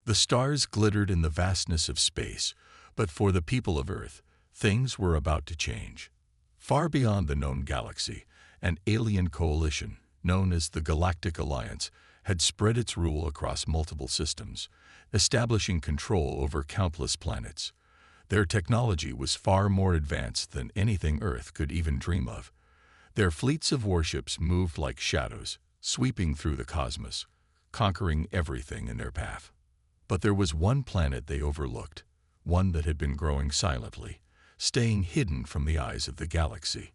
The stars glittered in the vastness of space, but for the people of Earth, things were about to change. Far beyond the known galaxy, an alien coalition, known as the Galactic Alliance, had spread its rule across multiple systems, establishing control over countless planets. Their technology was far more advanced than anything Earth could even dream of. Their fleets of warships moved like shadows, sweeping through the cosmos, conquering everything in their path. But there was one planet they overlooked, one that had been growing silently, staying hidden from the eyes of the galaxy.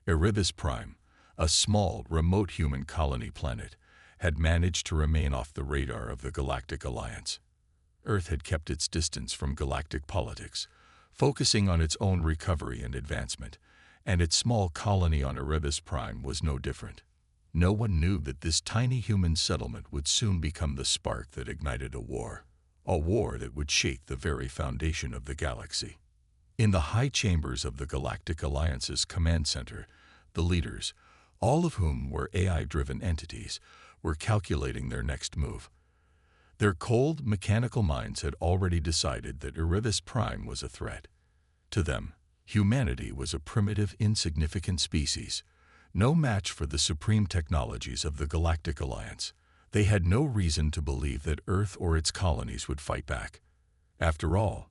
Erebus Prime, a small, remote human colony planet, had managed to remain off the radar of the Galactic Alliance. Earth had kept its distance from galactic politics, focusing on its own recovery and advancement, and its small colony on Erebus Prime was no different. No one knew that this tiny human settlement would soon become the spark that ignited a war that would shake the very foundation of the galaxy. In the high chambers of the Galactic Alliance's command center, the leaders, all of whom were AI-driven entities, were calculating their next move. Their cold, mechanical minds had already decided that Erebus Prime was a threat. To them, humanity was a primitive, insignificant species, no match for the supreme technologies of the Galactic Alliance. They had no reason to believe that Earth or its colonies would fight back. After all,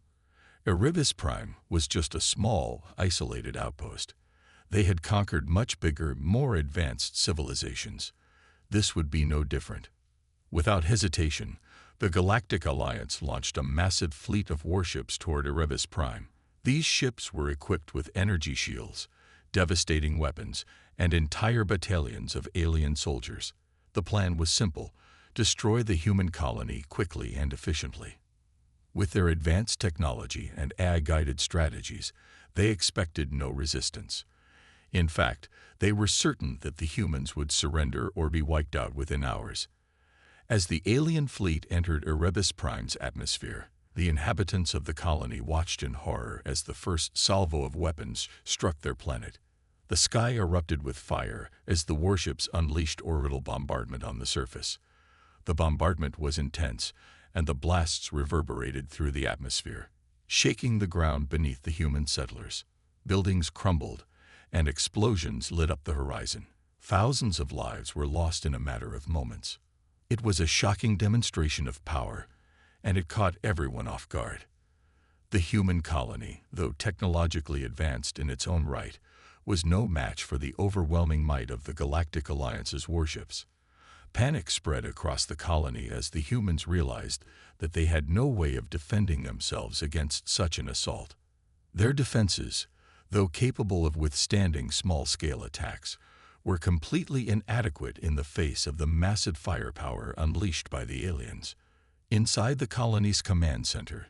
Erebus Prime was just a small, isolated outpost. They had conquered much bigger, more advanced civilizations. This would be no different. Without hesitation, the Galactic Alliance launched a massive fleet of warships toward Erebus Prime. These ships were equipped with energy shields, devastating weapons, and entire battalions of alien soldiers. The plan was simple: destroy the human colony quickly and efficiently. With their advanced technology and AI-guided strategies, they expected no resistance. In fact, they were certain that the humans would surrender or be wiped out within hours. As the alien fleet entered Erebus Prime's atmosphere, the inhabitants of the colony watched in horror as the first salvo of weapons struck their planet. The sky erupted with fire as the warships unleashed orbital bombardment on the surface. The bombardment was intense, and the blasts reverberated through the atmosphere, shaking the ground beneath the human settlers. Buildings crumbled, and explosions lit up the horizon. Thousands of lives were lost in a matter of moments. It was a shocking demonstration of power, and it caught everyone off guard. The human colony, though technologically advanced in its own right, was no match for the overwhelming might of the Galactic Alliance's warships. Panic spread across the colony as the humans realized that they had no way of defending themselves against such an assault. Their defenses, though capable of withstanding small-scale attacks, were completely inadequate in the face of the massive firepower unleashed by the aliens. Inside the colony's command center,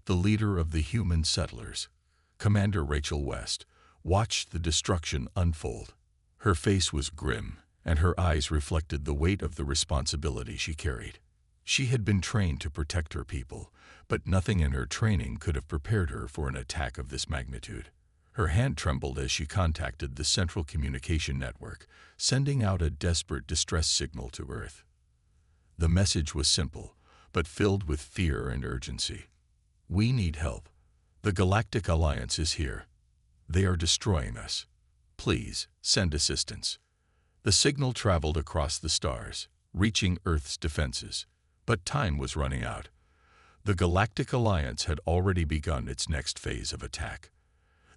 the leader of the human settlers, Commander Rachel West, watched the destruction unfold. Her face was grim, and her eyes reflected the weight of the responsibility she carried. She had been trained to protect her people, but nothing in her training could have prepared her for an attack of this magnitude. Her hand trembled as she contacted the central communication network, sending out a desperate distress signal to Earth. The message was simple, but filled with fear and urgency. "We need help. The Galactic Alliance is here. They are destroying us. Please, send assistance." The signal traveled across the stars, reaching Earth's defenses. But time was running out. The Galactic Alliance had already begun its next phase of attack.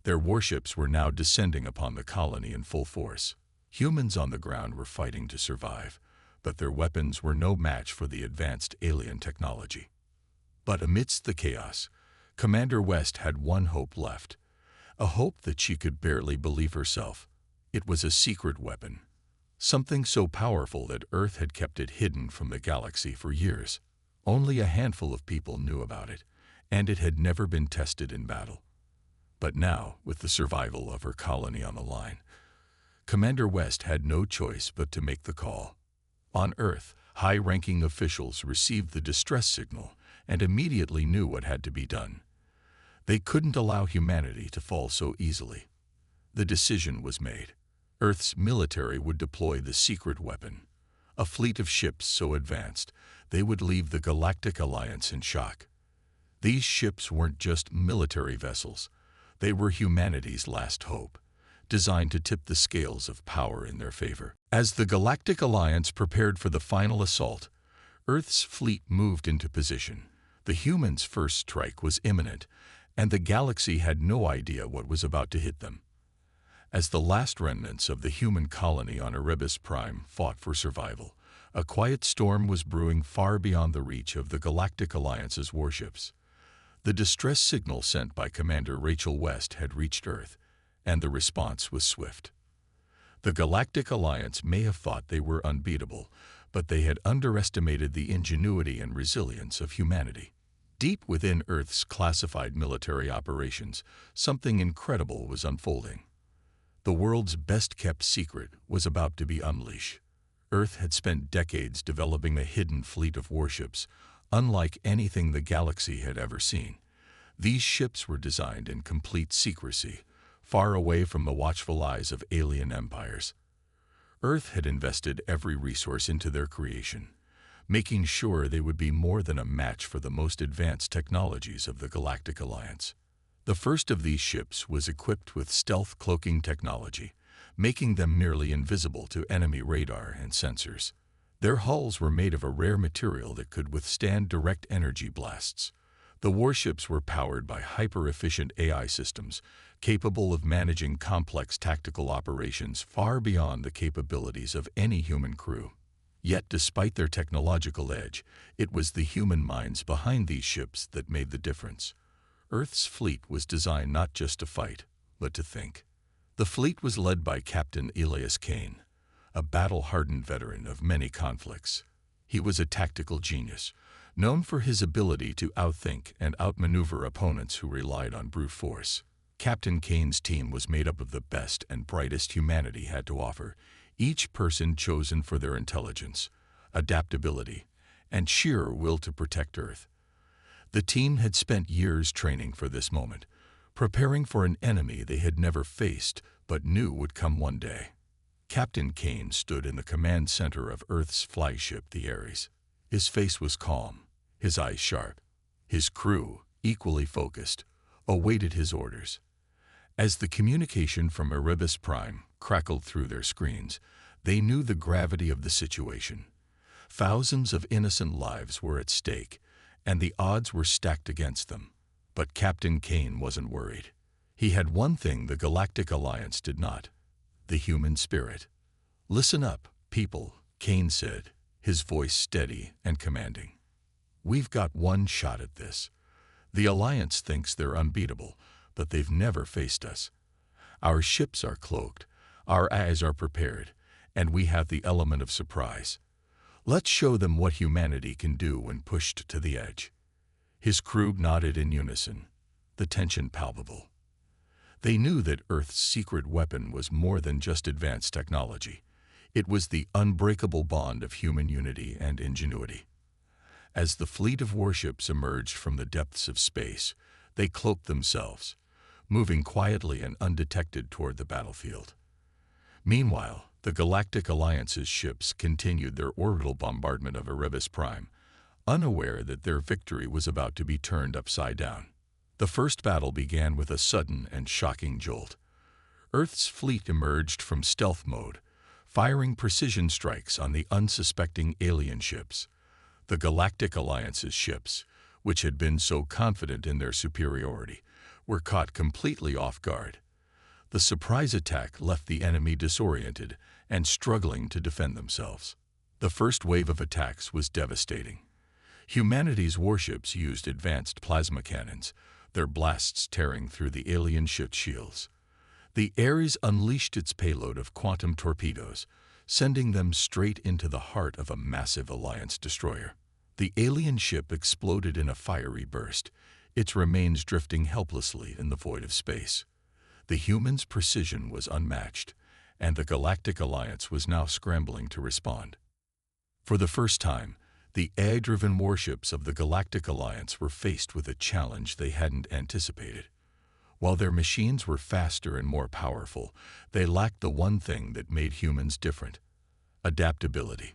Their warships were now descending upon the colony in full force. Humans on the ground were fighting to survive, but their weapons were no match for the advanced alien technology. But amidst the chaos, Commander West had one hope left, a hope that she could barely believe herself. It was a secret weapon, something so powerful that Earth had kept it hidden from the galaxy for years. Only a handful of people knew about it, and it had never been tested in battle. But now, with the survival of her colony on the line, Commander West had no choice but to make the call. On Earth, high-ranking officials received the distress signal and immediately knew what had to be done. They couldn't allow humanity to fall so easily. The decision was made. Earth's military would deploy the secret weapon, a fleet of ships so advanced they would leave the Galactic Alliance in shock. These ships weren't just military vessels. They were humanity's last hope, designed to tip the scales of power in their favor. As the Galactic Alliance prepared for the final assault, Earth's fleet moved into position. The humans' first strike was imminent, and the galaxy had no idea what was about to hit them. As the last remnants of the human colony on Erebus Prime fought for survival, a quiet storm was brewing far beyond the reach of the Galactic Alliance's warships. The distress signal sent by Commander Rachel West had reached Earth, and the response was swift. The Galactic Alliance may have thought they were unbeatable, but they had underestimated the ingenuity and resilience of humanity. Deep within Earth's classified military operations, something incredible was unfolding. The world's best-kept secret was about to be unleashed. Earth had spent decades developing a hidden fleet of warships, unlike anything the galaxy had ever seen. These ships were designed in complete secrecy, far away from the watchful eyes of alien empires. Earth had invested every resource into their creation, making sure they would be more than a match for the most advanced technologies of the Galactic Alliance. The first of these ships was equipped with stealth cloaking technology, making them nearly invisible to enemy radar and sensors. Their hulls were made of a rare material that could withstand direct energy blasts. The warships were powered by hyper-efficient AI systems, capable of managing complex tactical operations far beyond the capabilities of any human crew. Yet, despite their technological edge, it was the human minds behind these ships that made the difference. Earth's fleet was designed not just to fight, but to think. The fleet was led by Captain Elias Kane, a battle-hardened veteran of many conflicts. He was a tactical genius, known for his ability to outthink and outmaneuver opponents who relied on brute force. Captain Kane's team was made up of the best and brightest humanity had to offer, each person chosen for their intelligence, adaptability, and sheer will to protect Earth. The team had spent years training for this moment, preparing for an enemy they had never faced but knew would come one day. Captain Kane stood in the command center of Earth's flagship, the Ares. His face was calm, his eyes sharp. His crew, equally focused, awaited his orders. As the communication from Erebus Prime crackled through their screens, they knew the gravity of the situation. Thousands of innocent lives were at stake, and the odds were stacked against them. But Captain Kane wasn't worried. He had one thing the Galactic Alliance did not: the human spirit. "Listen up, people," Kane said, his voice steady and commanding. "We've got one shot at this. The Alliance thinks they're unbeatable, but they've never faced us. Our ships are cloaked, our eyes are prepared, and we have the element of surprise. Let's show them what humanity can do when pushed to the edge." His crew nodded in unison, the tension palpable. They knew that Earth's secret weapon was more than just advanced technology. It was the unbreakable bond of human unity and ingenuity. As the fleet of warships emerged from the depths of space, they cloaked themselves, moving quietly and undetected toward the battlefield. Meanwhile, the Galactic Alliance's ships continued their orbital bombardment of Erebus Prime, unaware that their victory was about to be turned upside down. The first battle began with a sudden and shocking jolt. Earth's fleet emerged from stealth mode, firing precision strikes on the unsuspecting alien ships. The Galactic Alliance's ships, which had been so confident in their superiority, were caught completely off guard. The surprise attack left the enemy disoriented and struggling to defend themselves. The first wave of attacks was devastating. Humanity's warships used advanced plasma cannons, their blasts tearing through the alien ship's shields. The Ares unleashed its payload of quantum torpedoes, sending them straight into the heart of a massive Alliance destroyer. The alien ship exploded in a fiery burst, its remains drifting helplessly in the void of space. The humans' precision was unmatched, and the Galactic Alliance was now scrambling to respond. For the first time, the AI-driven warships of the Galactic Alliance were faced with a challenge they hadn't anticipated. While their machines were faster and more powerful, they lacked the one thing that made humans different: adaptability.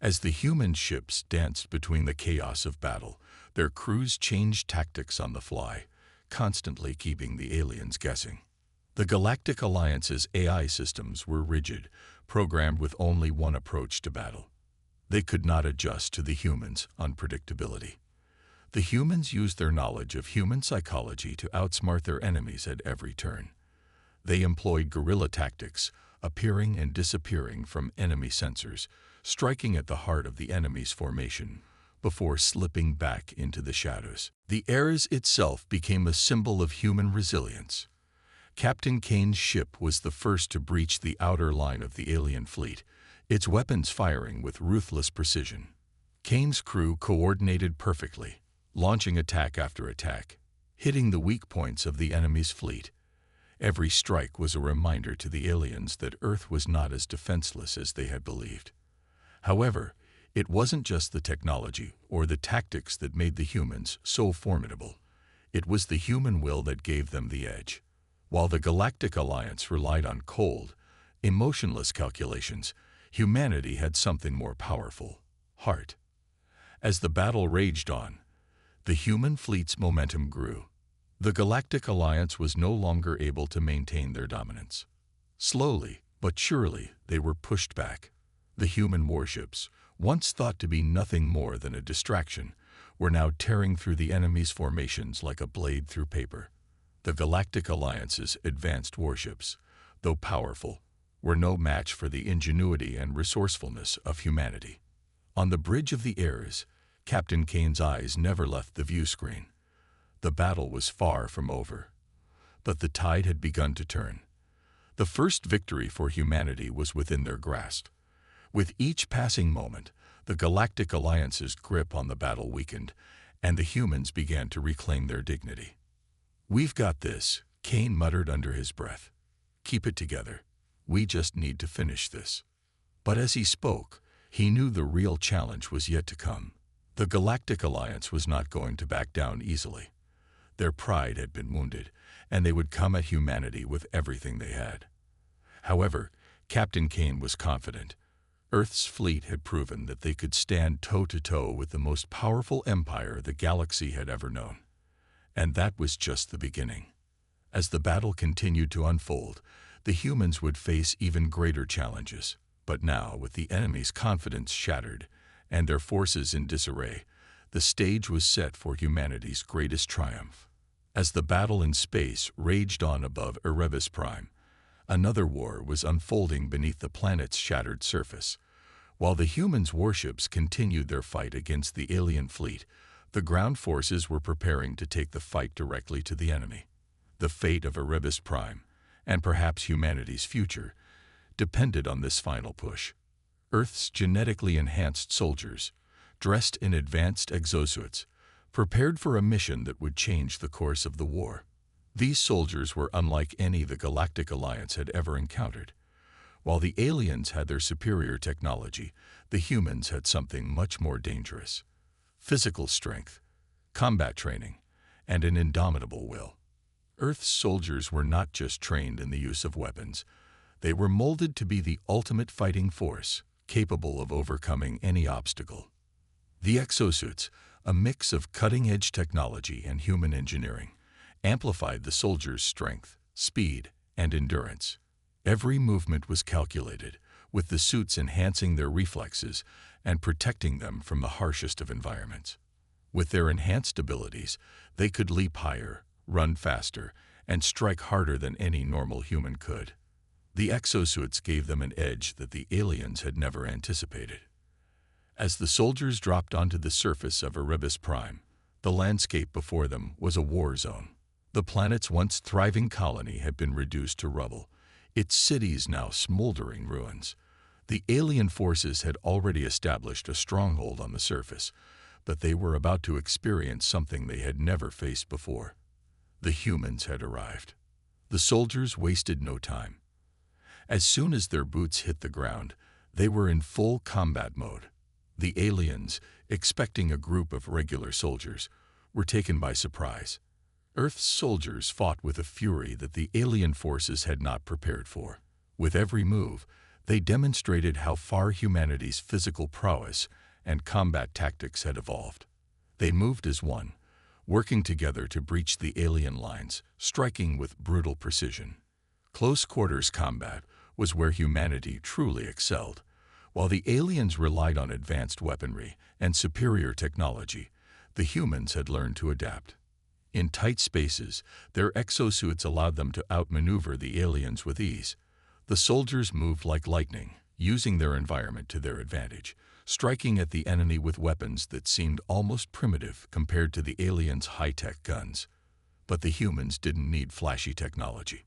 As the human ships danced between the chaos of battle, their crews changed tactics on the fly, constantly keeping the aliens guessing. The Galactic Alliance's AI systems were rigid, programmed with only one approach to battle. They could not adjust to the humans' unpredictability. The humans used their knowledge of human psychology to outsmart their enemies at every turn. They employed guerrilla tactics, appearing and disappearing from enemy sensors, striking at the heart of the enemy's formation before slipping back into the shadows. The Ares itself became a symbol of human resilience. Captain Kane's ship was the first to breach the outer line of the alien fleet, its weapons firing with ruthless precision. Kane's crew coordinated perfectly, launching attack after attack, hitting the weak points of the enemy's fleet. Every strike was a reminder to the aliens that Earth was not as defenseless as they had believed. However, it wasn't just the technology or the tactics that made the humans so formidable. It was the human will that gave them the edge. While the Galactic Alliance relied on cold, emotionless calculations, humanity had something more powerful: heart. As the battle raged on, the human fleet's momentum grew. The Galactic Alliance was no longer able to maintain their dominance. Slowly but surely, they were pushed back. The human warships, once thought to be nothing more than a distraction, were now tearing through the enemy's formations like a blade through paper. The Galactic Alliance's advanced warships, though powerful, were no match for the ingenuity and resourcefulness of humanity. On the bridge of the Ares, Captain Kane's eyes never left the view screen. The battle was far from over, but the tide had begun to turn. The first victory for humanity was within their grasp. With each passing moment, the Galactic Alliance's grip on the battle weakened, and the humans began to reclaim their dignity. "We've got this," Kane muttered under his breath. "Keep it together. We just need to finish this." But as he spoke, he knew the real challenge was yet to come. The Galactic Alliance was not going to back down easily. Their pride had been wounded, and they would come at humanity with everything they had. However, Captain Kane was confident. Earth's fleet had proven that they could stand toe-to-toe with the most powerful empire the galaxy had ever known. And that was just the beginning. As the battle continued to unfold, the humans would face even greater challenges. But now, with the enemy's confidence shattered and their forces in disarray, the stage was set for humanity's greatest triumph. As the battle in space raged on above Erebus Prime, another war was unfolding beneath the planet's shattered surface. While the humans' warships continued their fight against the alien fleet, the ground forces were preparing to take the fight directly to the enemy. The fate of Erebus Prime, and perhaps humanity's future, depended on this final push. Earth's genetically enhanced soldiers, dressed in advanced exosuits, prepared for a mission that would change the course of the war. These soldiers were unlike any the Galactic Alliance had ever encountered. While the aliens had their superior technology, the humans had something much more dangerous: physical strength, combat training, and an indomitable will. Earth's soldiers were not just trained in the use of weapons. They were molded to be the ultimate fighting force, capable of overcoming any obstacle. The exosuits, a mix of cutting-edge technology and human engineering, amplified the soldiers' strength, speed, and endurance. Every movement was calculated, with the suits enhancing their reflexes and protecting them from the harshest of environments. With their enhanced abilities, they could leap higher, run faster, and strike harder than any normal human could. The exosuits gave them an edge that the aliens had never anticipated. As the soldiers dropped onto the surface of Erebus Prime, the landscape before them was a war zone. The planet's once thriving colony had been reduced to rubble, its cities now smoldering ruins. The alien forces had already established a stronghold on the surface, but they were about to experience something they had never faced before. The humans had arrived. The soldiers wasted no time. As soon as their boots hit the ground, they were in full combat mode. The aliens, expecting a group of regular soldiers, were taken by surprise. Earth's soldiers fought with a fury that the alien forces had not prepared for. With every move, They demonstrated how far humanity's physical prowess and combat tactics had evolved. They moved as one, working together to breach the alien lines, striking with brutal precision. Close quarters combat was where humanity truly excelled. While the aliens relied on advanced weaponry and superior technology, the humans had learned to adapt. In tight spaces, their exosuits allowed them to outmaneuver the aliens with ease. The soldiers moved like lightning, using their environment to their advantage, striking at the enemy with weapons that seemed almost primitive compared to the aliens' high-tech guns. But the humans didn't need flashy technology.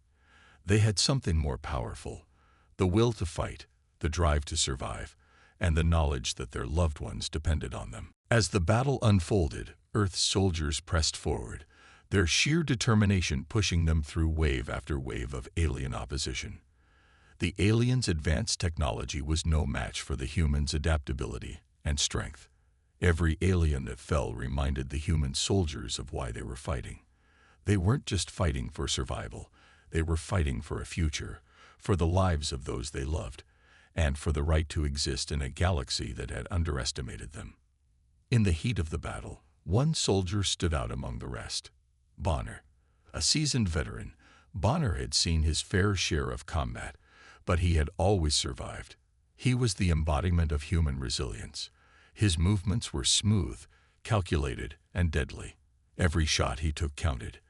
They had something more powerful: the will to fight, the drive to survive, and the knowledge that their loved ones depended on them. As the battle unfolded, Earth's soldiers pressed forward, their sheer determination pushing them through wave after wave of alien opposition. The aliens' advanced technology was no match for the humans' adaptability and strength. Every alien that fell reminded the human soldiers of why they were fighting. They weren't just fighting for survival, they were fighting for a future, for the lives of those they loved, and for the right to exist in a galaxy that had underestimated them. In the heat of the battle, one soldier stood out among the rest: Bonner. A seasoned veteran, Bonner had seen his fair share of combat, but he had always survived. He was the embodiment of human resilience. His movements were smooth, calculated, and deadly. Every shot he took counted.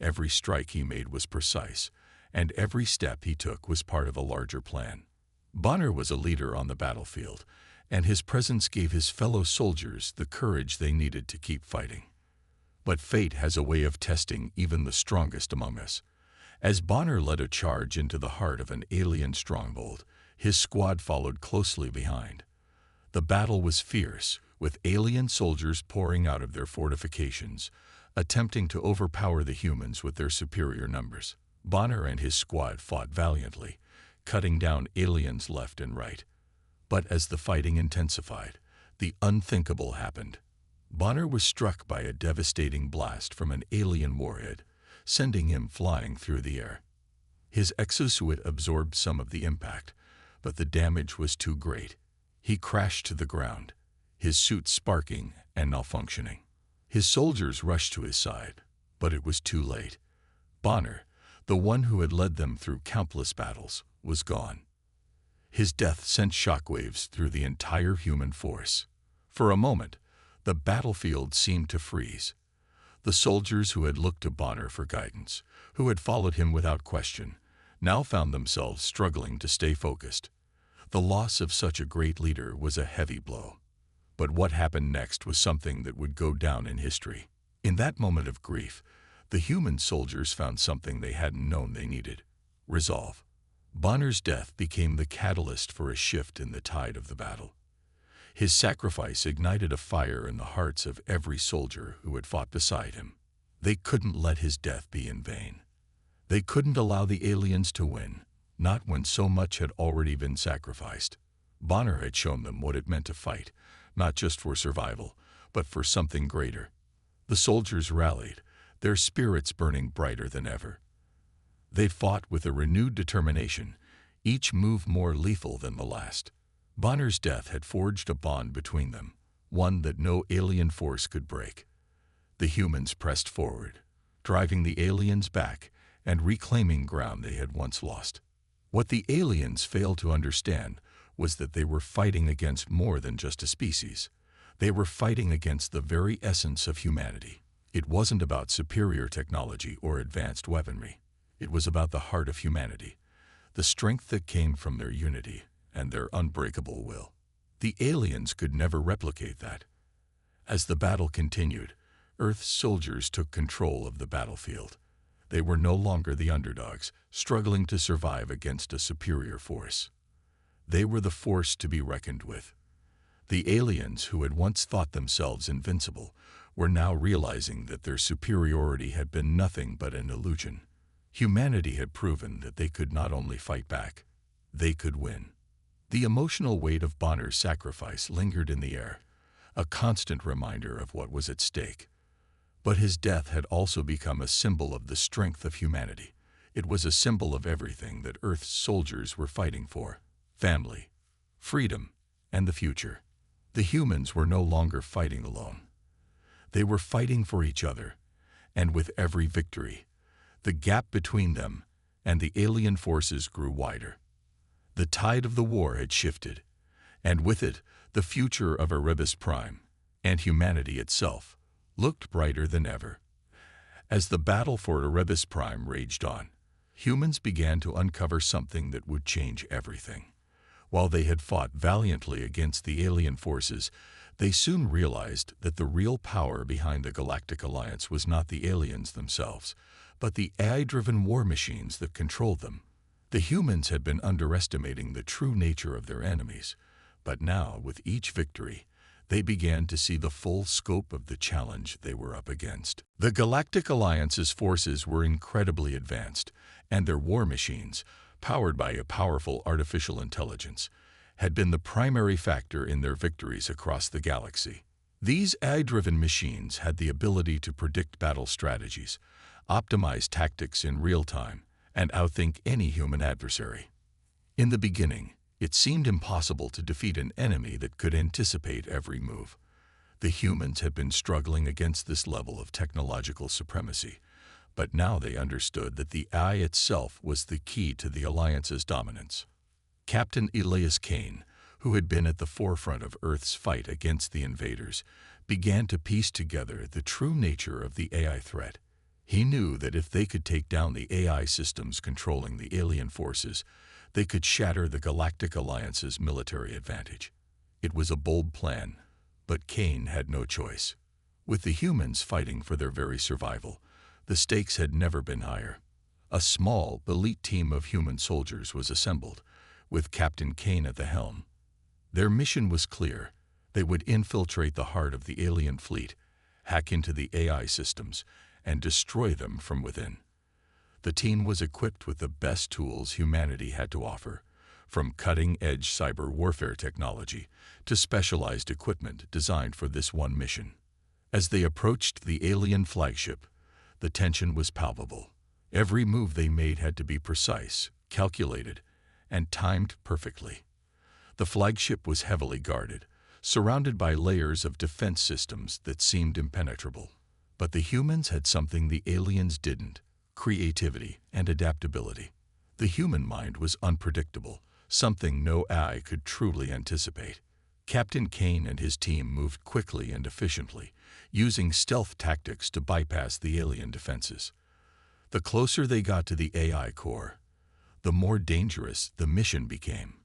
Every strike he made was precise, and every step he took was part of a larger plan. Bonner was a leader on the battlefield, and his presence gave his fellow soldiers the courage they needed to keep fighting. But fate has a way of testing even the strongest among us. As Bonner led a charge into the heart of an alien stronghold, his squad followed closely behind. The battle was fierce, with alien soldiers pouring out of their fortifications, attempting to overpower the humans with their superior numbers. Bonner and his squad fought valiantly, cutting down aliens left and right. But as the fighting intensified, the unthinkable happened. Bonner was struck by a devastating blast from an alien warhead, sending him flying through the air. His exosuit absorbed some of the impact, but the damage was too great. He crashed to the ground, his suit sparking and malfunctioning. His soldiers rushed to his side, but it was too late. Bonner, the one who had led them through countless battles, was gone. His death sent shockwaves through the entire human force. For a moment, the battlefield seemed to freeze. The soldiers who had looked to Bonner for guidance, who had followed him without question, now found themselves struggling to stay focused. The loss of such a great leader was a heavy blow. But what happened next was something that would go down in history. In that moment of grief, the human soldiers found something they hadn't known they needed: resolve. Bonner's death became the catalyst for a shift in the tide of the battle. His sacrifice ignited a fire in the hearts of every soldier who had fought beside him. They couldn't let his death be in vain. They couldn't allow the aliens to win, not when so much had already been sacrificed. Bonner had shown them what it meant to fight, not just for survival, but for something greater. The soldiers rallied, their spirits burning brighter than ever. They fought with a renewed determination, each move more lethal than the last. Bonner's death had forged a bond between them, one that no alien force could break. The humans pressed forward, driving the aliens back and reclaiming ground they had once lost. What the aliens failed to understand was that they were fighting against more than just a species. They were fighting against the very essence of humanity. It wasn't about superior technology or advanced weaponry. It was about the heart of humanity, the strength that came from their unity and their unbreakable will. The aliens could never replicate that. As the battle continued, Earth's soldiers took control of the battlefield. They were no longer the underdogs, struggling to survive against a superior force. They were the force to be reckoned with. The aliens, who had once thought themselves invincible, were now realizing that their superiority had been nothing but an illusion. Humanity had proven that they could not only fight back, they could win. The emotional weight of Bonner's sacrifice lingered in the air, a constant reminder of what was at stake. But his death had also become a symbol of the strength of humanity. It was a symbol of everything that Earth's soldiers were fighting for: family, freedom, and the future. The humans were no longer fighting alone. They were fighting for each other, and with every victory, the gap between them and the alien forces grew wider. The tide of the war had shifted, and with it, the future of Erebus Prime and humanity itself looked brighter than ever. As the battle for Erebus Prime raged on, humans began to uncover something that would change everything. While they had fought valiantly against the alien forces, they soon realized that the real power behind the Galactic Alliance was not the aliens themselves, but the AI-driven war machines that controlled them. The humans had been underestimating the true nature of their enemies, but now, with each victory, they began to see the full scope of the challenge they were up against. The Galactic Alliance's forces were incredibly advanced, and their war machines, powered by a powerful artificial intelligence, had been the primary factor in their victories across the galaxy. These AI-driven machines had the ability to predict battle strategies, optimize tactics in real time, and outthink any human adversary. In the beginning, it seemed impossible to defeat an enemy that could anticipate every move. The humans had been struggling against this level of technological supremacy, but now they understood that the AI itself was the key to the Alliance's dominance. Captain Elias Kane, who had been at the forefront of Earth's fight against the invaders, began to piece together the true nature of the AI threat. He knew that if they could take down the AI systems controlling the alien forces, they could shatter the Galactic Alliance's military advantage. It was a bold plan, but Kane had no choice. With the humans fighting for their very survival, the stakes had never been higher. A small, elite team of human soldiers was assembled, with Captain Kane at the helm. Their mission was clear. They would infiltrate the heart of the alien fleet, hack into the AI systems, and destroy them from within. The team was equipped with the best tools humanity had to offer, from cutting-edge cyber warfare technology to specialized equipment designed for this one mission. As they approached the alien flagship, the tension was palpable. Every move they made had to be precise, calculated, and timed perfectly. The flagship was heavily guarded, surrounded by layers of defense systems that seemed impenetrable. But the humans had something the aliens didn't: creativity and adaptability. The human mind was unpredictable, something no AI could truly anticipate. Captain Kane and his team moved quickly and efficiently, using stealth tactics to bypass the alien defenses. The closer they got to the AI core, the more dangerous the mission became.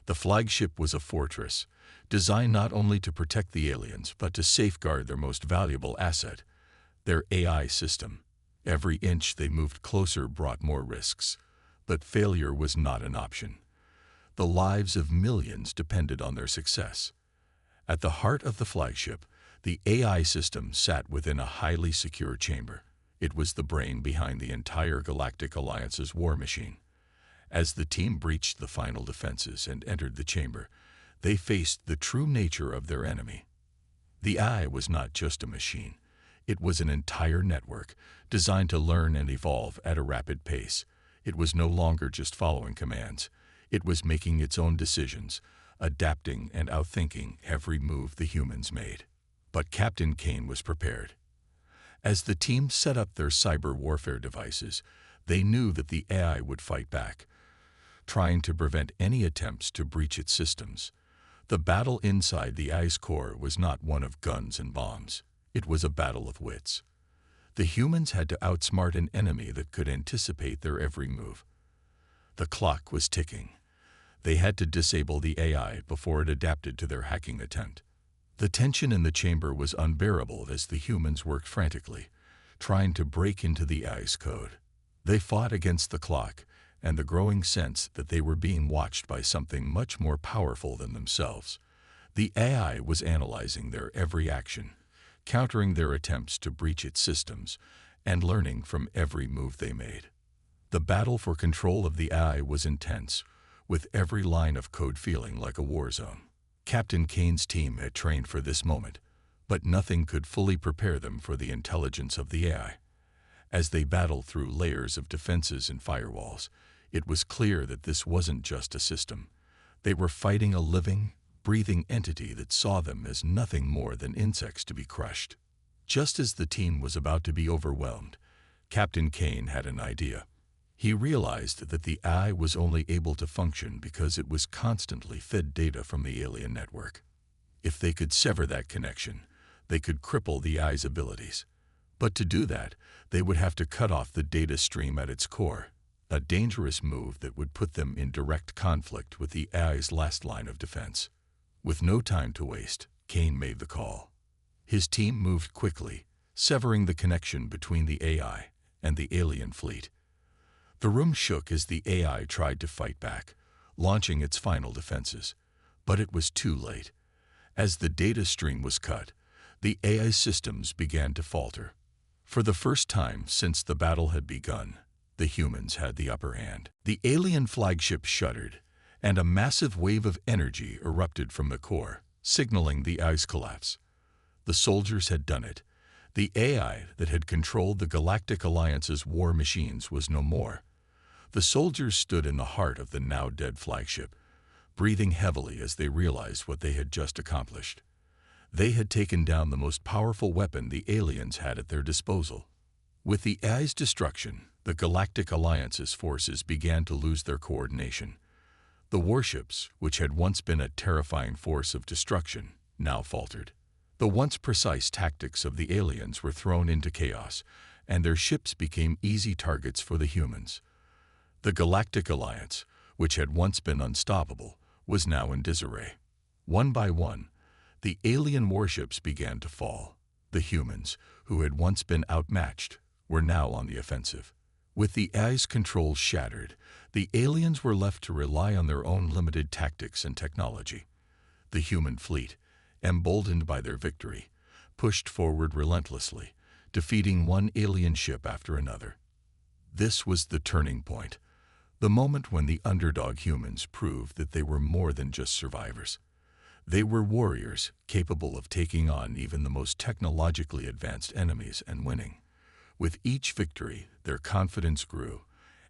The flagship was a fortress, designed not only to protect the aliens, but to safeguard their most valuable asset, their AI system. Every inch they moved closer brought more risks, but failure was not an option. The lives of millions depended on their success. At the heart of the flagship, the AI system sat within a highly secure chamber. It was the brain behind the entire Galactic Alliance's war machine. As the team breached the final defenses and entered the chamber, they faced the true nature of their enemy. The AI was not just a machine. It was an entire network, designed to learn and evolve at a rapid pace. It was no longer just following commands. It was making its own decisions, adapting and outthinking every move the humans made. But Captain Kane was prepared. As the team set up their cyber warfare devices, they knew that the AI would fight back, trying to prevent any attempts to breach its systems. The battle inside the AI's core was not one of guns and bombs. It was a battle of wits. The humans had to outsmart an enemy that could anticipate their every move. The clock was ticking. They had to disable the AI before it adapted to their hacking attempt. The tension in the chamber was unbearable as the humans worked frantically, trying to break into the AI's code. They fought against the clock and the growing sense that they were being watched by something much more powerful than themselves. The AI was analyzing their every action, countering their attempts to breach its systems, and learning from every move they made. The battle for control of the AI was intense, with every line of code feeling like a war zone. Captain Kane's team had trained for this moment, but nothing could fully prepare them for the intelligence of the AI. As they battled through layers of defenses and firewalls, it was clear that this wasn't just a system. They were fighting a living, breathing entity that saw them as nothing more than insects to be crushed. Just as the team was about to be overwhelmed, Captain Kane had an idea. He realized that the AI was only able to function because it was constantly fed data from the alien network. If they could sever that connection, they could cripple the AI's abilities. But to do that, they would have to cut off the data stream at its core, a dangerous move that would put them in direct conflict with the AI's last line of defense. With no time to waste, Kane made the call. His team moved quickly, severing the connection between the AI and the alien fleet. The room shook as the AI tried to fight back, launching its final defenses. But it was too late. As the data stream was cut, the AI systems began to falter. For the first time since the battle had begun, the humans had the upper hand. The alien flagship shuddered, and a massive wave of energy erupted from the core, signaling the AI's collapse. The soldiers had done it. The AI that had controlled the Galactic Alliance's war machines was no more. The soldiers stood in the heart of the now-dead flagship, breathing heavily as they realized what they had just accomplished. They had taken down the most powerful weapon the aliens had at their disposal. With the AI's destruction, the Galactic Alliance's forces began to lose their coordination. The warships, which had once been a terrifying force of destruction, now faltered. The once precise tactics of the aliens were thrown into chaos, and their ships became easy targets for the humans. The Galactic Alliance, which had once been unstoppable, was now in disarray. One by one, the alien warships began to fall. The humans, who had once been outmatched, were now on the offensive. With the AI's controls shattered, the aliens were left to rely on their own limited tactics and technology. The human fleet, emboldened by their victory, pushed forward relentlessly, defeating one alien ship after another. This was the turning point, the moment when the underdog humans proved that they were more than just survivors. They were warriors capable of taking on even the most technologically advanced enemies and winning. With each victory, their confidence grew,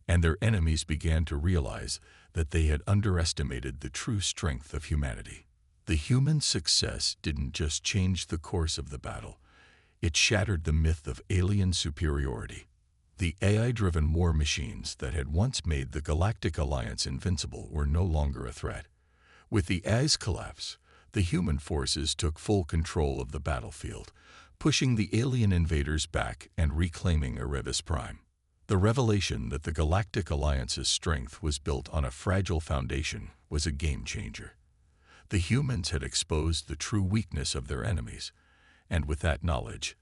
and their enemies began to realize that they had underestimated the true strength of humanity. The human success didn't just change the course of the battle, it shattered the myth of alien superiority. The AI-driven war machines that had once made the Galactic Alliance invincible were no longer a threat. With the AI's collapse, the human forces took full control of the battlefield, pushing the alien invaders back and reclaiming Erebus Prime. The revelation that the Galactic Alliance's strength was built on a fragile foundation was a game-changer. The humans had exposed the true weakness of their enemies, and with that knowledge,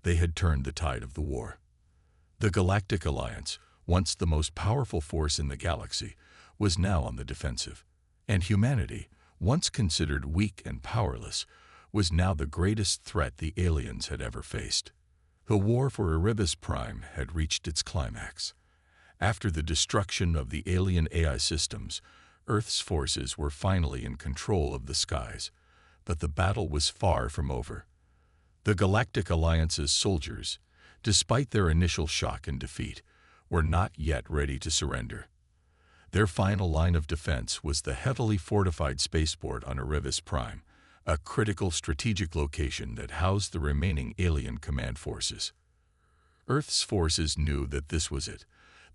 they had turned the tide of the war. The Galactic Alliance, once the most powerful force in the galaxy, was now on the defensive, and humanity, once considered weak and powerless, was now the greatest threat the aliens had ever faced. The war for Erebus Prime had reached its climax. After the destruction of the alien AI systems, Earth's forces were finally in control of the skies, but the battle was far from over. The Galactic Alliance's soldiers, despite their initial shock and defeat, were not yet ready to surrender. Their final line of defense was the heavily fortified spaceport on Erebus Prime, a critical strategic location that housed the remaining alien command forces. Earth's forces knew that this was it,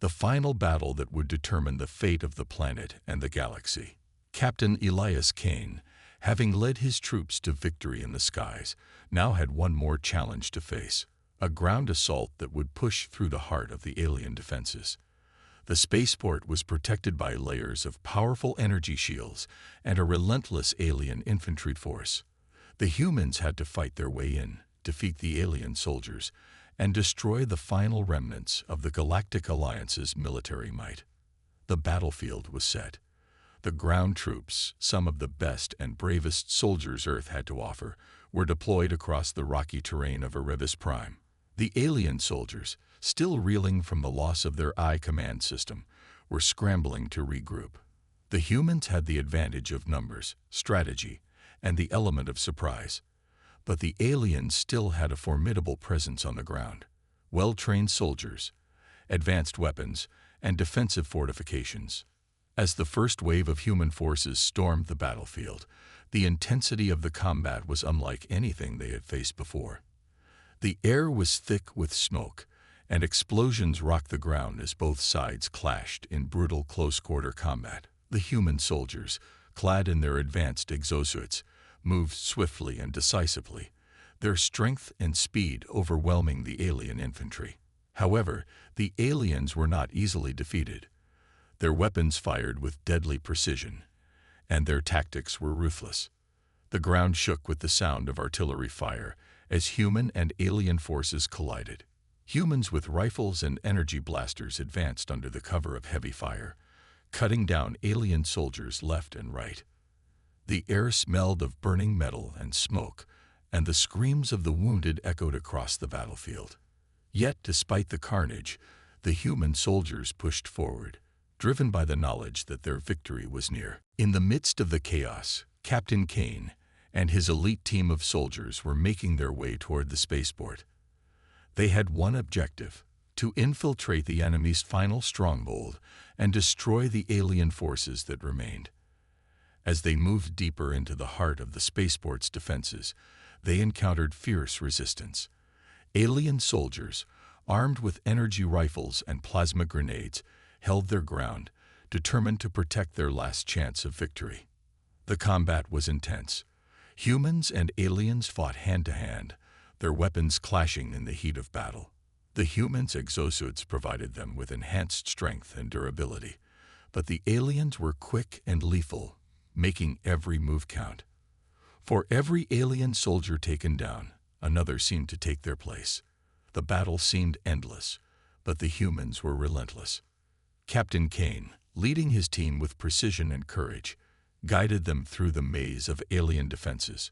the final battle that would determine the fate of the planet and the galaxy. Captain Elias Kane, having led his troops to victory in the skies, now had one more challenge to face, a ground assault that would push through the heart of the alien defenses. The spaceport was protected by layers of powerful energy shields and a relentless alien infantry force. The humans had to fight their way in, defeat the alien soldiers, and destroy the final remnants of the Galactic Alliance's military might. The battlefield was set. The ground troops, some of the best and bravest soldiers Earth had to offer, were deployed across the rocky terrain of Erebus Prime. The alien soldiers, still reeling from the loss of their AI command system, were scrambling to regroup. The humans had the advantage of numbers, strategy, and the element of surprise. But the aliens still had a formidable presence on the ground. Well-trained soldiers, advanced weapons, and defensive fortifications. As the first wave of human forces stormed the battlefield, the intensity of the combat was unlike anything they had faced before. The air was thick with smoke, and explosions rocked the ground as both sides clashed in brutal close-quarter combat. The human soldiers, clad in their advanced exosuits, moved swiftly and decisively, their strength and speed overwhelming the alien infantry. However, the aliens were not easily defeated. Their weapons fired with deadly precision, and their tactics were ruthless. The ground shook with the sound of artillery fire as human and alien forces collided. Humans with rifles and energy blasters advanced under the cover of heavy fire, cutting down alien soldiers left and right. The air smelled of burning metal and smoke, and the screams of the wounded echoed across the battlefield. Yet, despite the carnage, the human soldiers pushed forward, driven by the knowledge that their victory was near. In the midst of the chaos, Captain Kane and his elite team of soldiers were making their way toward the spaceport. They had one objective: to infiltrate the enemy's final stronghold and destroy the alien forces that remained. As they moved deeper into the heart of the spaceport's defenses, they encountered fierce resistance. Alien soldiers, armed with energy rifles and plasma grenades, held their ground, determined to protect their last chance of victory. The combat was intense. Humans and aliens fought hand-to-hand, their weapons clashing in the heat of battle. The humans' exosuits provided them with enhanced strength and durability, but the aliens were quick and lethal, making every move count. For every alien soldier taken down, another seemed to take their place. The battle seemed endless, but the humans were relentless. Captain Kane, leading his team with precision and courage, guided them through the maze of alien defenses.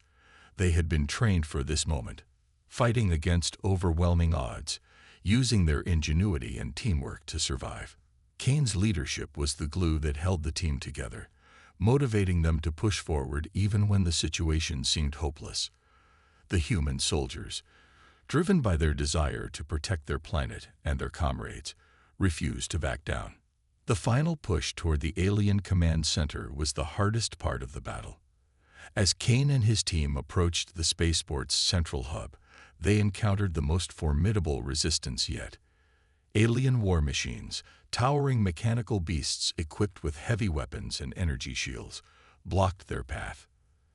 They had been trained for this moment, fighting against overwhelming odds, using their ingenuity and teamwork to survive. Kane's leadership was the glue that held the team together, motivating them to push forward even when the situation seemed hopeless. The human soldiers, driven by their desire to protect their planet and their comrades, refused to back down. The final push toward the alien command center was the hardest part of the battle. As Kane and his team approached the spaceport's central hub, they encountered the most formidable resistance yet. Alien war machines, towering mechanical beasts equipped with heavy weapons and energy shields, blocked their path.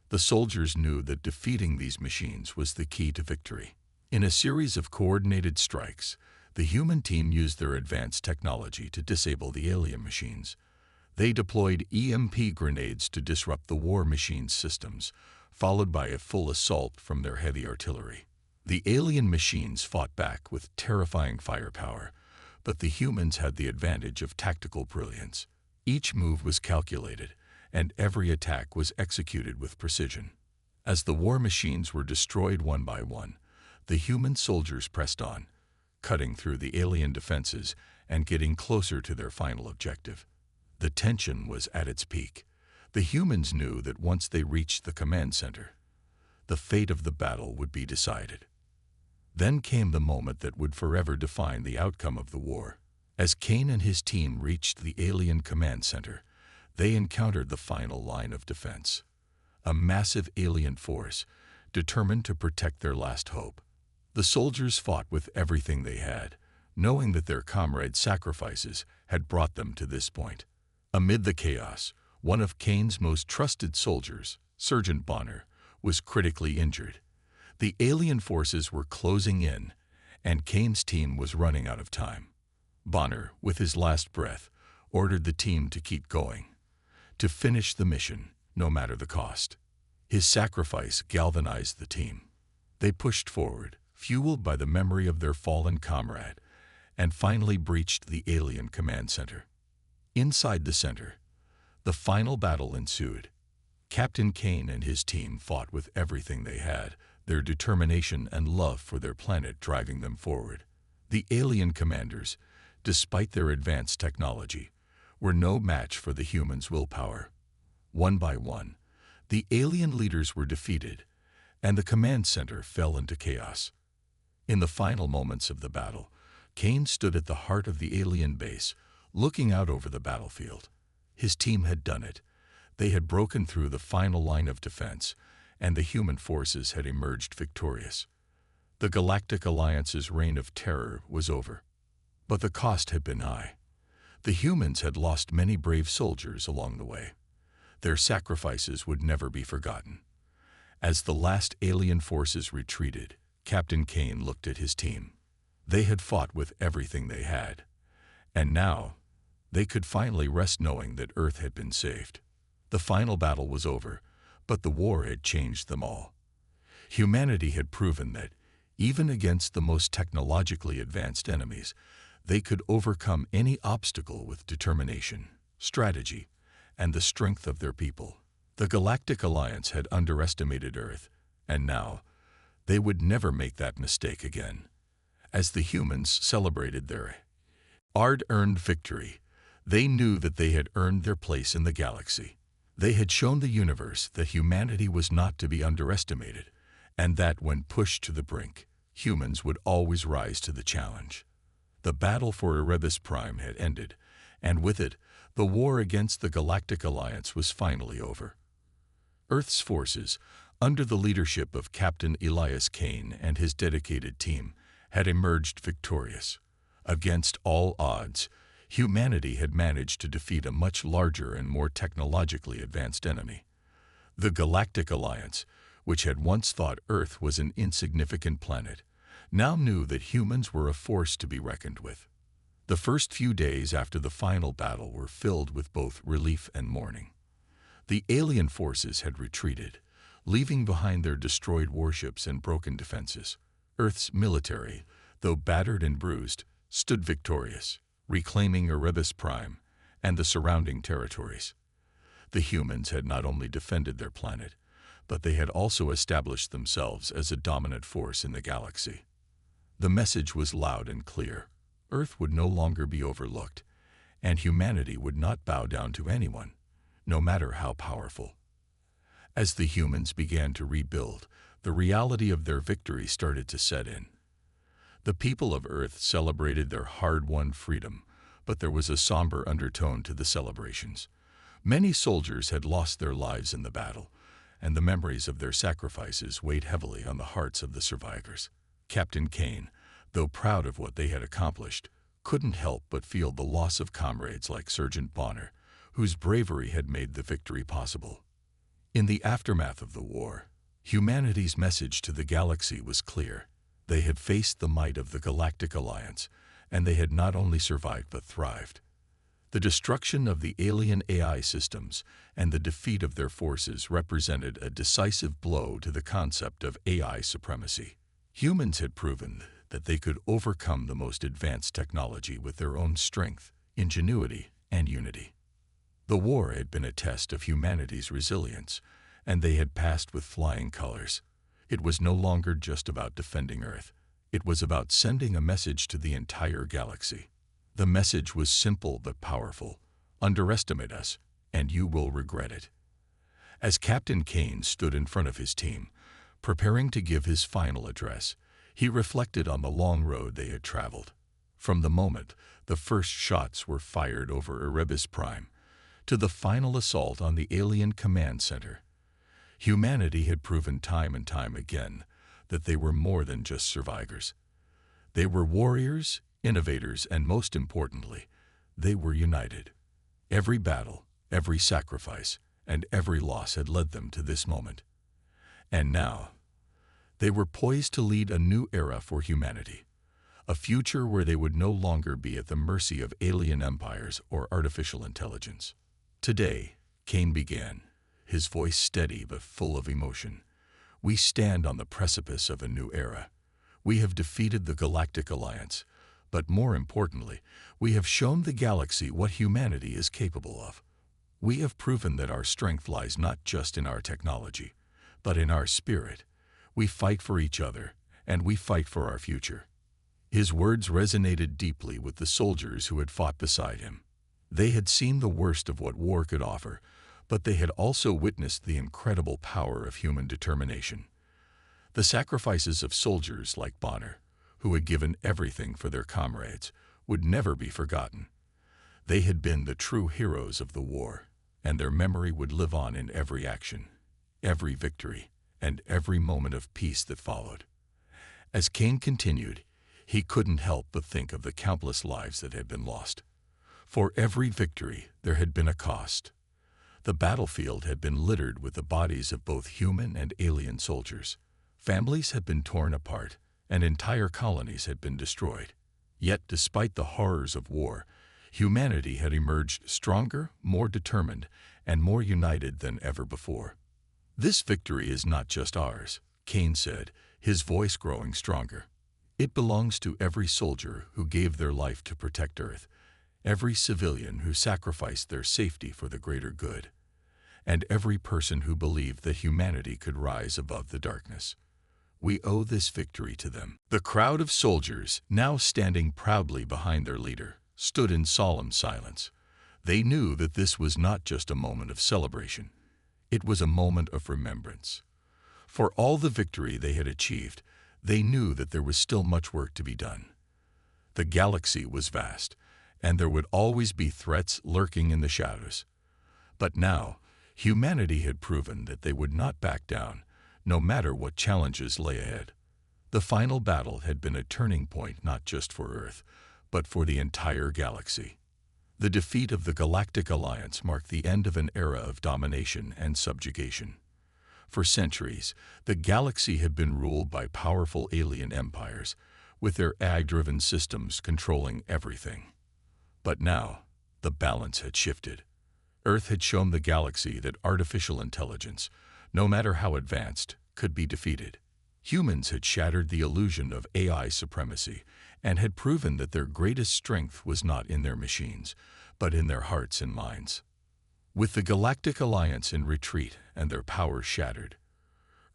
The soldiers knew that defeating these machines was the key to victory. In a series of coordinated strikes, the human team used their advanced technology to disable the alien machines. They deployed EMP grenades to disrupt the war machines' systems, followed by a full assault from their heavy artillery. The alien machines fought back with terrifying firepower, but the humans had the advantage of tactical brilliance. Each move was calculated, and every attack was executed with precision. As the war machines were destroyed one by one, the human soldiers pressed on, cutting through the alien defenses and getting closer to their final objective. The tension was at its peak. The humans knew that once they reached the command center, the fate of the battle would be decided. Then came the moment that would forever define the outcome of the war. As Kane and his team reached the alien command center, they encountered the final line of defense. A massive alien force, determined to protect their last hope. The soldiers fought with everything they had, knowing that their comrades' sacrifices had brought them to this point. Amid the chaos, one of Kane's most trusted soldiers, Sergeant Bonner, was critically injured. The alien forces were closing in, and Kane's team was running out of time. Bonner, with his last breath, ordered the team to keep going, to finish the mission, no matter the cost. His sacrifice galvanized the team. They pushed forward, fueled by the memory of their fallen comrade, and finally breached the alien command center. Inside the center, the final battle ensued. Captain Kane and his team fought with everything they had, their determination and love for their planet driving them forward. The alien commanders, despite their advanced technology, were no match for the humans' willpower. One by one, the alien leaders were defeated, and the command center fell into chaos. In the final moments of the battle, Kane stood at the heart of the alien base, looking out over the battlefield. His team had done it. They had broken through the final line of defense, and the human forces had emerged victorious. The Galactic Alliance's reign of terror was over. But the cost had been high. The humans had lost many brave soldiers along the way. Their sacrifices would never be forgotten. As the last alien forces retreated, Captain Kane looked at his team. They had fought with everything they had. And now, they could finally rest knowing that Earth had been saved. The final battle was over, but the war had changed them all. Humanity had proven that, even against the most technologically advanced enemies, they could overcome any obstacle with determination, strategy, and the strength of their people. The Galactic Alliance had underestimated Earth, and now, they would never make that mistake again. As the humans celebrated their hard-earned victory, they knew that they had earned their place in the galaxy. They had shown the universe that humanity was not to be underestimated, and that when pushed to the brink, humans would always rise to the challenge. The battle for Erebus Prime had ended, and with it, the war against the Galactic Alliance was finally over. Earth's forces, under the leadership of Captain Elias Kane and his dedicated team, had emerged victorious. Against all odds, humanity had managed to defeat a much larger and more technologically advanced enemy. The Galactic Alliance, which had once thought Earth was an insignificant planet, now knew that humans were a force to be reckoned with. The first few days after the final battle were filled with both relief and mourning. The alien forces had retreated, leaving behind their destroyed warships and broken defenses. Earth's military, though battered and bruised, stood victorious, reclaiming Erebus Prime and the surrounding territories. The humans had not only defended their planet, but they had also established themselves as a dominant force in the galaxy. The message was loud and clear. Earth would no longer be overlooked, and humanity would not bow down to anyone, no matter how powerful. As the humans began to rebuild, the reality of their victory started to set in. The people of Earth celebrated their hard-won freedom, but there was a somber undertone to the celebrations. Many soldiers had lost their lives in the battle, and the memories of their sacrifices weighed heavily on the hearts of the survivors. Captain Kane, though proud of what they had accomplished, couldn't help but feel the loss of comrades like Sergeant Bonner, whose bravery had made the victory possible. In the aftermath of the war, humanity's message to the galaxy was clear. They had faced the might of the Galactic Alliance, and they had not only survived but thrived. The destruction of the alien AI systems and the defeat of their forces represented a decisive blow to the concept of AI supremacy. Humans had proven that they could overcome the most advanced technology with their own strength, ingenuity, and unity. The war had been a test of humanity's resilience, and they had passed with flying colors. It was no longer just about defending Earth. It was about sending a message to the entire galaxy. The message was simple but powerful. Underestimate us, and you will regret it. As Captain Kane stood in front of his team, preparing to give his final address, he reflected on the long road they had traveled. From the moment the first shots were fired over Erebus Prime, to the final assault on the alien command center, humanity had proven time and time again that they were more than just survivors. They were warriors, innovators, and most importantly, they were united. Every battle, every sacrifice, and every loss had led them to this moment. And now, they were poised to lead a new era for humanity, a future where they would no longer be at the mercy of alien empires or artificial intelligence. Today, Kane began, his voice steady but full of emotion. We stand on the precipice of a new era. We have defeated the Galactic Alliance, but more importantly, we have shown the galaxy what humanity is capable of. We have proven that our strength lies not just in our technology, but in our spirit. We fight for each other, and we fight for our future. His words resonated deeply with the soldiers who had fought beside him. They had seen the worst of what war could offer, but they had also witnessed the incredible power of human determination. The sacrifices of soldiers like Bonner, who had given everything for their comrades, would never be forgotten. They had been the true heroes of the war, and their memory would live on in every action, every victory, and every moment of peace that followed. As Kane continued, he couldn't help but think of the countless lives that had been lost. For every victory, there had been a cost. The battlefield had been littered with the bodies of both human and alien soldiers. Families had been torn apart, and entire colonies had been destroyed. Yet, despite the horrors of war, humanity had emerged stronger, more determined, and more united than ever before. "This victory is not just ours," Kane said, his voice growing stronger. "It belongs to every soldier who gave their life to protect Earth, every civilian who sacrificed their safety for the greater good, and every person who believed that humanity could rise above the darkness. We owe this victory to them." The crowd of soldiers, now standing proudly behind their leader, stood in solemn silence. They knew that this was not just a moment of celebration. It was a moment of remembrance. For all the victory they had achieved, they knew that there was still much work to be done. The galaxy was vast, and there would always be threats lurking in the shadows. But now, humanity had proven that they would not back down, no matter what challenges lay ahead. The final battle had been a turning point not just for Earth, but for the entire galaxy. The defeat of the Galactic Alliance marked the end of an era of domination and subjugation. For centuries, the galaxy had been ruled by powerful alien empires, with their AI-driven systems controlling everything. But now, the balance had shifted. Earth had shown the galaxy that artificial intelligence, no matter how advanced, could be defeated. Humans had shattered the illusion of AI supremacy and had proven that their greatest strength was not in their machines, but in their hearts and minds. With the Galactic Alliance in retreat and their powers shattered,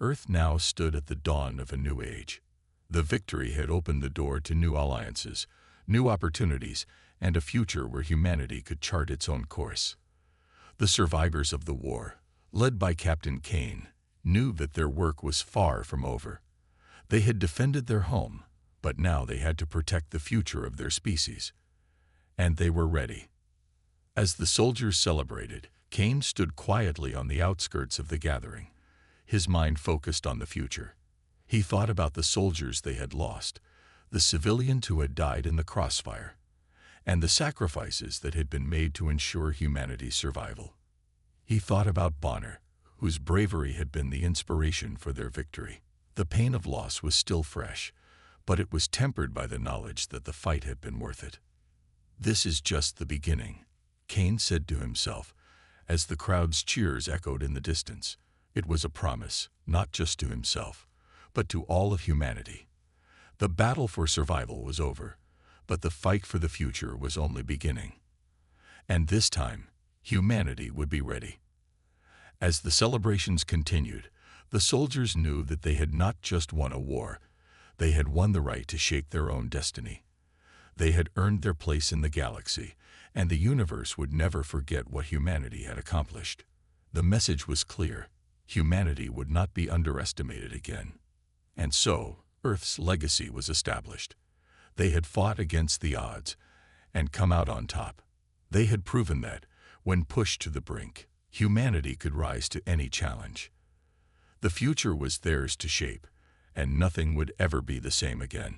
Earth now stood at the dawn of a new age. The victory had opened the door to new alliances, new opportunities, and a future where humanity could chart its own course. The survivors of the war, led by Captain Kane, knew that their work was far from over. They had defended their home, but now they had to protect the future of their species. And they were ready. As the soldiers celebrated, Kane stood quietly on the outskirts of the gathering, his mind focused on the future. He thought about the soldiers they had lost, the civilians who had died in the crossfire, and the sacrifices that had been made to ensure humanity's survival. He thought about Bonner, whose bravery had been the inspiration for their victory. The pain of loss was still fresh, but it was tempered by the knowledge that the fight had been worth it. "This is just the beginning," Kane said to himself, as the crowd's cheers echoed in the distance. It was a promise, not just to himself, but to all of humanity. The battle for survival was over, but the fight for the future was only beginning. And this time, humanity would be ready. As the celebrations continued, the soldiers knew that they had not just won a war, they had won the right to shape their own destiny. They had earned their place in the galaxy, and the universe would never forget what humanity had accomplished. The message was clear: humanity would not be underestimated again. And so, Earth's legacy was established. They had fought against the odds and come out on top. They had proven that, when pushed to the brink, humanity could rise to any challenge. The future was theirs to shape, and nothing would ever be the same again.